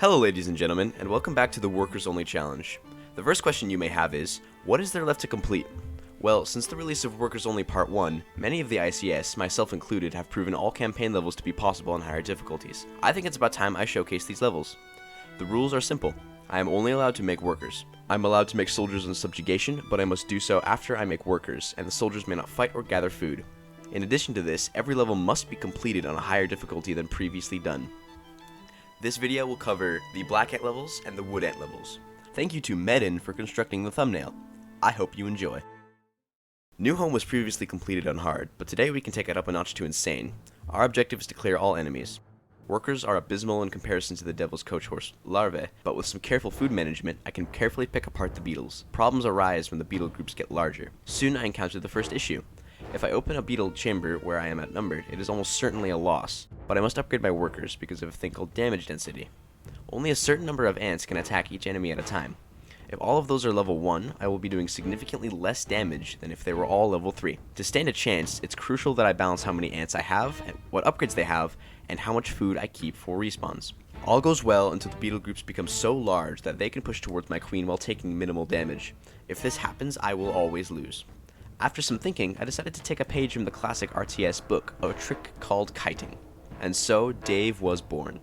Hello ladies and gentlemen, and welcome back to the Workers Only Challenge. The first question you may have is, what is there left to complete? Well, since the release of Workers Only Part 1, many of the ICS, myself included, have proven all campaign levels to be possible on higher difficulties. I think it's about time I showcase these levels. The rules are simple. I am only allowed to make workers. I'm allowed to make soldiers in Subjugation, but I must do so after I make workers, and the soldiers may not fight or gather food. In addition to this, every level must be completed on a higher difficulty than previously done. This video will cover the Black Ant levels and the Wood Ant levels. Thank you to Medin for constructing the thumbnail. I hope you enjoy. New Home was previously completed on hard, but today we can take it up a notch to insane. Our objective is to clear all enemies. Workers are abysmal in comparison to the Devil's Coach Horse larvae, but with some careful food management, I can carefully pick apart the beetles. Problems arise when the beetle groups get larger. Soon I encountered the first issue. If I open a beetle chamber where I am outnumbered, it is almost certainly a loss, but I must upgrade my workers because of a thing called damage density. Only a certain number of ants can attack each enemy at a time. If all of those are level 1, I will be doing significantly less damage than if they were all level 3. To stand a chance, it's crucial that I balance how many ants I have, and what upgrades they have, and how much food I keep for respawns. All goes well until the beetle groups become so large that they can push towards my queen while taking minimal damage. If this happens, I will always lose. After some thinking, I decided to take a page from the classic RTS book of a trick called kiting. And so, Dave was born.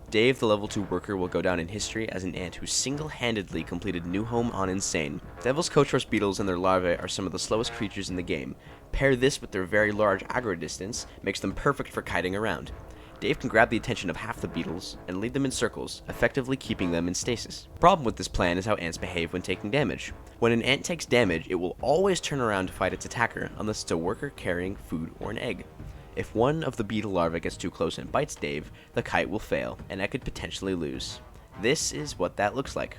Dave, the level 2 worker, will go down in history as an ant who single-handedly completed New Home on Insane. Devil's Coach Horse beetles and their larvae are some of the slowest creatures in the game. Pair this with their very large aggro distance, makes them perfect for kiting around. Dave can grab the attention of half the beetles and lead them in circles, effectively keeping them in stasis. The problem with this plan is how ants behave when taking damage. When an ant takes damage, it will always turn around to fight its attacker, unless it's a worker carrying food or an egg. If one of the beetle larvae gets too close and bites Dave, the kite will fail, and I could potentially lose. This is what that looks like.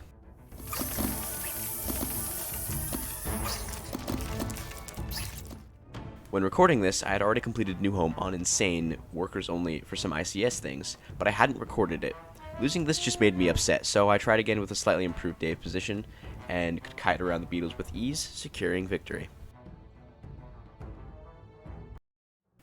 When recording this, I had already completed New Home on Insane, workers only for some ICS things, but I hadn't recorded it. Losing this just made me upset, so I tried again with a slightly improved Dave position, and could kite around the beetles with ease, securing victory.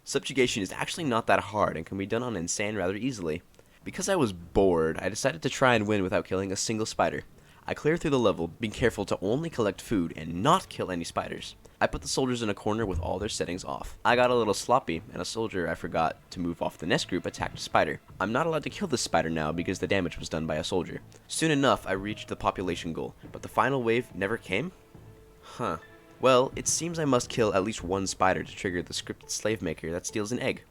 Subjugation is actually not that hard and can be done on Insane rather easily. Because I was bored, I decided to try and win without killing a single spider. I cleared through the level, being careful to only collect food and not kill any spiders. I put the soldiers in a corner with all their settings off. I got a little sloppy, and a soldier I forgot to move off the nest group attacked a spider. I'm not allowed to kill this spider now because the damage was done by a soldier. Soon enough, I reached the population goal, but the final wave never came? Huh. Well, it seems I must kill at least one spider to trigger the scripted slave maker that steals an egg.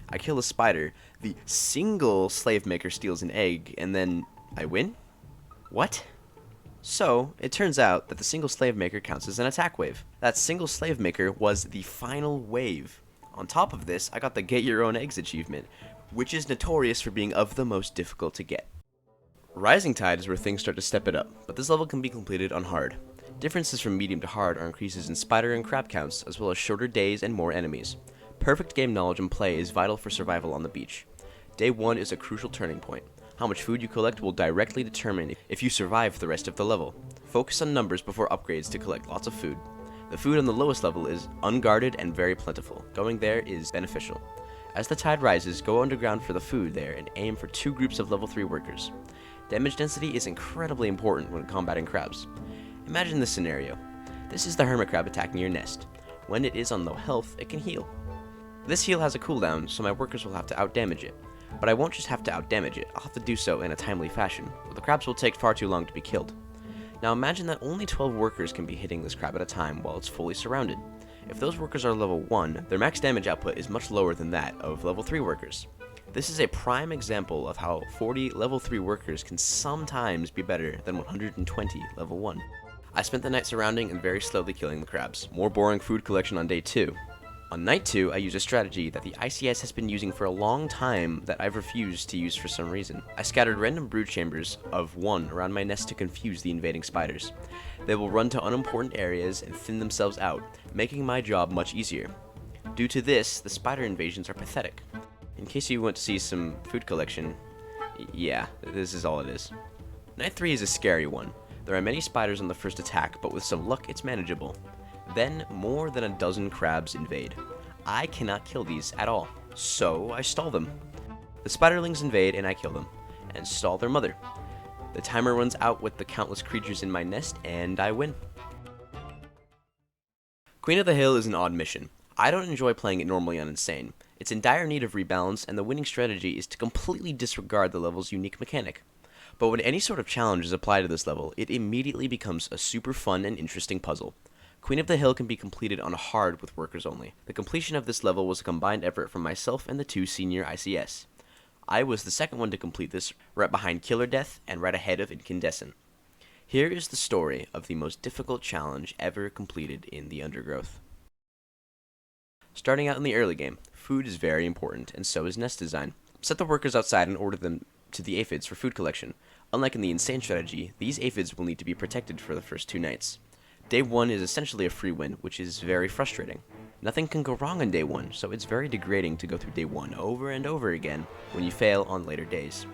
I kill a spider, the single slave maker steals an egg, and then I win? What? So, it turns out that the single slave maker counts as an attack wave. That single slave maker was the final wave. On top of this, I got the Get Your Own Eggs achievement, which is notorious for being of the most difficult to get. Rising Tide is where things start to step it up, but this level can be completed on hard. Differences from medium to hard are increases in spider and crab counts, as well as shorter days and more enemies. Perfect game knowledge and play is vital for survival on the beach. Day 1 is a crucial turning point. How much food you collect will directly determine if you survive the rest of the level. Focus on numbers before upgrades to collect lots of food. The food on the lowest level is unguarded and very plentiful. Going there is beneficial. As the tide rises, go underground for the food there and aim for 2 groups of level 3 workers. Damage density is incredibly important when combating crabs. Imagine this scenario. This is the hermit crab attacking your nest. When it is on low health, it can heal. This heal has a cooldown, so my workers will have to outdamage it. But I won't just have to outdamage it, I'll have to do so in a timely fashion, or the crabs will take far too long to be killed. Now imagine that only 12 workers can be hitting this crab at a time while it's fully surrounded. If those workers are level 1, their max damage output is much lower than that of level 3 workers. This is a prime example of how 40 level 3 workers can sometimes be better than 120 level 1. I spent the night surrounding and very slowly killing the crabs. More boring food collection on day 2. On night 2, I used a strategy that the ICS has been using for a long time that I've refused to use for some reason. I scattered random brood chambers of 1 around my nest to confuse the invading spiders. They will run to unimportant areas and thin themselves out, making my job much easier. Due to this, the spider invasions are pathetic. In case you want to see some food collection, yeah, this is all it is. Night 3 is a scary one. There are many spiders on the first attack, but with some luck it's manageable. Then, more than a dozen crabs invade. I cannot kill these at all, so I stall them. The spiderlings invade and I kill them, and stall their mother. The timer runs out with the countless creatures in my nest, and I win. Queen of the Hill is an odd mission. I don't enjoy playing it normally on Insane. It's in dire need of rebalance, and the winning strategy is to completely disregard the level's unique mechanic. But when any sort of challenge is applied to this level, it immediately becomes a super fun and interesting puzzle. Queen of the Hill can be completed on hard with workers only. The completion of this level was a combined effort from myself and the 2 senior ICS. I was the second one to complete this, right behind Killer Death and right ahead of Incandescent. Here is the story of the most difficult challenge ever completed in the Undergrowth. Starting out in the early game, food is very important, and so is nest design. Set the workers outside and order them to the aphids for food collection. Unlike in the Insane strategy, these aphids will need to be protected for the first 2 nights. Day 1 is essentially a free win, which is very frustrating. Nothing can go wrong on day 1, so it's very degrading to go through day 1 over and over again when you fail on later days.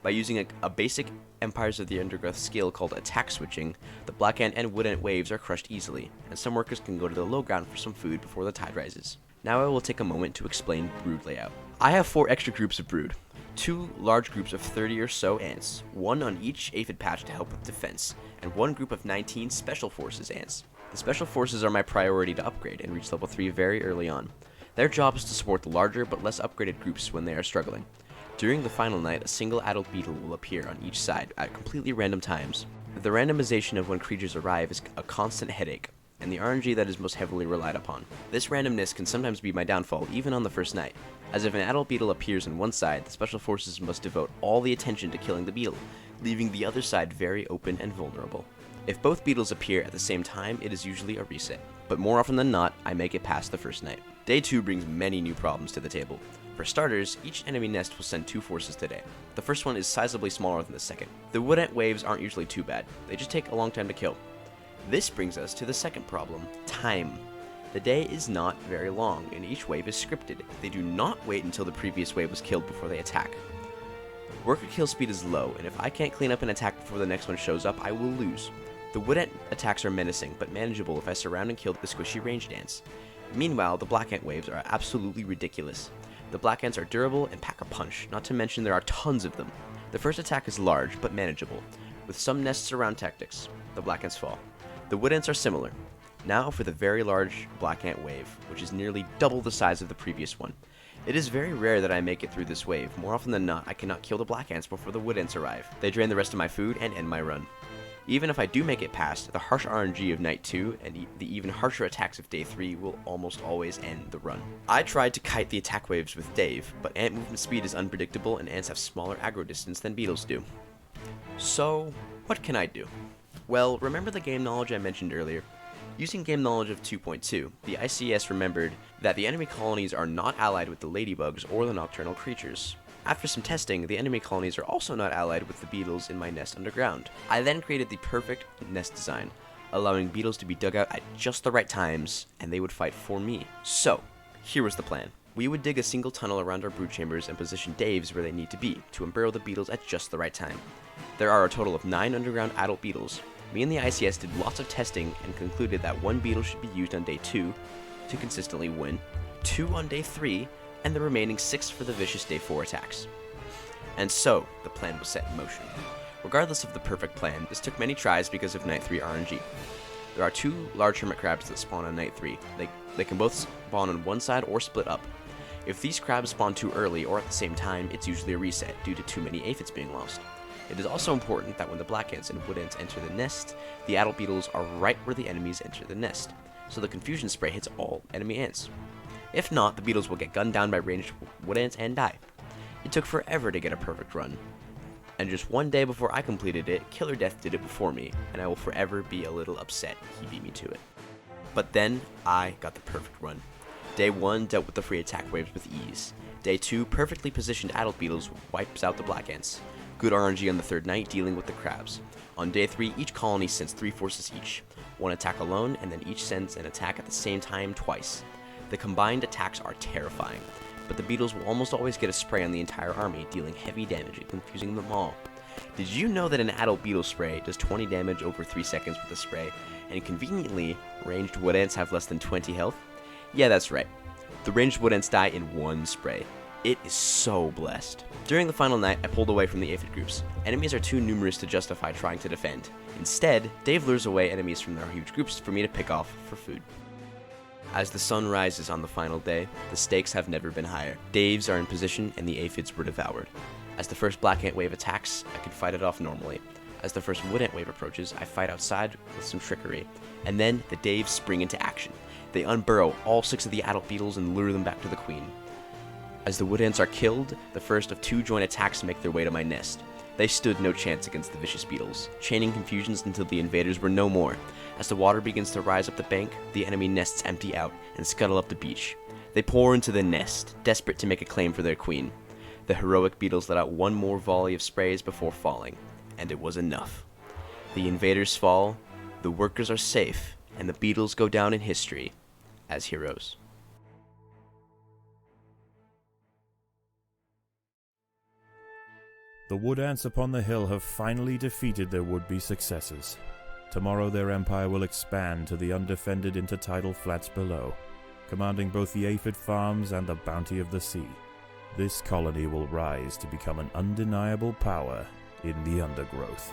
By using a basic Empires of the Undergrowth skill called attack switching, the black ant and wood ant waves are crushed easily, and some workers can go to the low ground for some food before the tide rises. Now I will take a moment to explain brood layout. I have 4 extra groups of brood. 2 large groups of 30 or so ants, 1 on each aphid patch to help with defense, and 1 group of 19 Special Forces ants. The Special Forces are my priority to upgrade and reach level 3 very early on. Their job is to support the larger but less upgraded groups when they are struggling. During the final night, a single adult beetle will appear on each side at completely random times. The randomization of when creatures arrive is a constant headache, and the RNG that is most heavily relied upon. This randomness can sometimes be my downfall even on the first night, as if an adult beetle appears on one side, the Special Forces must devote all the attention to killing the beetle, leaving the other side very open and vulnerable. If both beetles appear at the same time, it is usually a reset, but more often than not, I make it past the first night. Day 2 brings many new problems to the table. For starters, each enemy nest will send 2 forces today. The first one is sizably smaller than the second. The wood ant waves aren't usually too bad, they just take a long time to kill. This brings us to the second problem, time. The day is not very long, and each wave is scripted. They do not wait until the previous wave was killed before they attack. Worker kill speed is low, and if I can't clean up an attack before the next one shows up, I will lose. The wood ant attacks are menacing, but manageable if I surround and kill the squishy ranged ants. Meanwhile, the black ant waves are absolutely ridiculous. The black ants are durable and pack a punch, not to mention there are tons of them. The first attack is large, but manageable. With some nests around tactics, the black ants fall. The wood ants are similar. Now for the very large black ant wave, which is nearly double the size of the previous one. It is very rare that I make it through this wave. More often than not, I cannot kill the black ants before the wood ants arrive. They drain the rest of my food and end my run. Even if I do make it past, the harsh RNG of night 2 and the even harsher attacks of day 3 will almost always end the run. I tried to kite the attack waves with Dave, but ant movement speed is unpredictable and ants have smaller aggro distance than beetles do. So, what can I do? Well, remember the game knowledge I mentioned earlier? Using game knowledge of 2.2, the ICS remembered that the enemy colonies are not allied with the ladybugs or the nocturnal creatures. After some testing, the enemy colonies are also not allied with the beetles in my nest underground. I then created the perfect nest design, allowing beetles to be dug out at just the right times, and they would fight for me. So, here was the plan. We would dig a single tunnel around our brood chambers and position Dave's where they need to be, to emburrow the beetles at just the right time. There are a total of 9 underground adult beetles. Me and the ICS did lots of testing and concluded that 1 beetle should be used on day 2 to consistently win, 2 on day 3, and the remaining 6 for the vicious day 4 attacks. And so, the plan was set in motion. Regardless of the perfect plan, this took many tries because of night 3 RNG. There are 2 large hermit crabs that spawn on night 3. They can both spawn on one side or split up. If these crabs spawn too early or at the same time, it's usually a reset due to too many aphids being lost. It is also important that when the black ants and wood ants enter the nest, the adult beetles are right where the enemies enter the nest, so the confusion spray hits all enemy ants. If not, the beetles will get gunned down by ranged wood ants and die. It took forever to get a perfect run, and just one day before I completed it, Killer Death did it before me, and I will forever be a little upset he beat me to it. But then, I got the perfect run. Day 1 dealt with the free attack waves with ease. Day 2, perfectly positioned adult beetles wipes out the black ants. Good RNG on the 3rd night, dealing with the crabs. On day 3, each colony sends 3 forces each. 1 attack alone, and then each sends an attack at the same time twice. The combined attacks are terrifying, but the beetles will almost always get a spray on the entire army, dealing heavy damage and confusing them all. Did you know that an adult beetle spray does 20 damage over 3 seconds with a spray, and conveniently, ranged wood ants have less than 20 health? Yeah, that's right. The ranged wood ants die in 1 spray. It is so blessed. During the final night, I pulled away from the aphid groups. Enemies are too numerous to justify trying to defend. Instead, Dave lures away enemies from their huge groups for me to pick off for food. As the sun rises on the final day, the stakes have never been higher. Daves are in position and the aphids were devoured. As the first black ant wave attacks, I can fight it off normally. As the first wood ant wave approaches, I fight outside with some trickery. And then the Daves spring into action. They unburrow all 6 of the adult beetles and lure them back to the queen. As the wood ants are killed, the first of 2 joint attacks make their way to my nest. They stood no chance against the vicious beetles, chaining confusions until the invaders were no more. As the water begins to rise up the bank, the enemy nests empty out and scuttle up the beach. They pour into the nest, desperate to make a claim for their queen. The heroic beetles let out one more volley of sprays before falling, and it was enough. The invaders fall, the workers are safe, and the beetles go down in history as heroes. The wood ants upon the hill have finally defeated their would-be successors. Tomorrow their empire will expand to the undefended intertidal flats below, commanding both the aphid farms and the bounty of the sea. This colony will rise to become an undeniable power in the Undergrowth.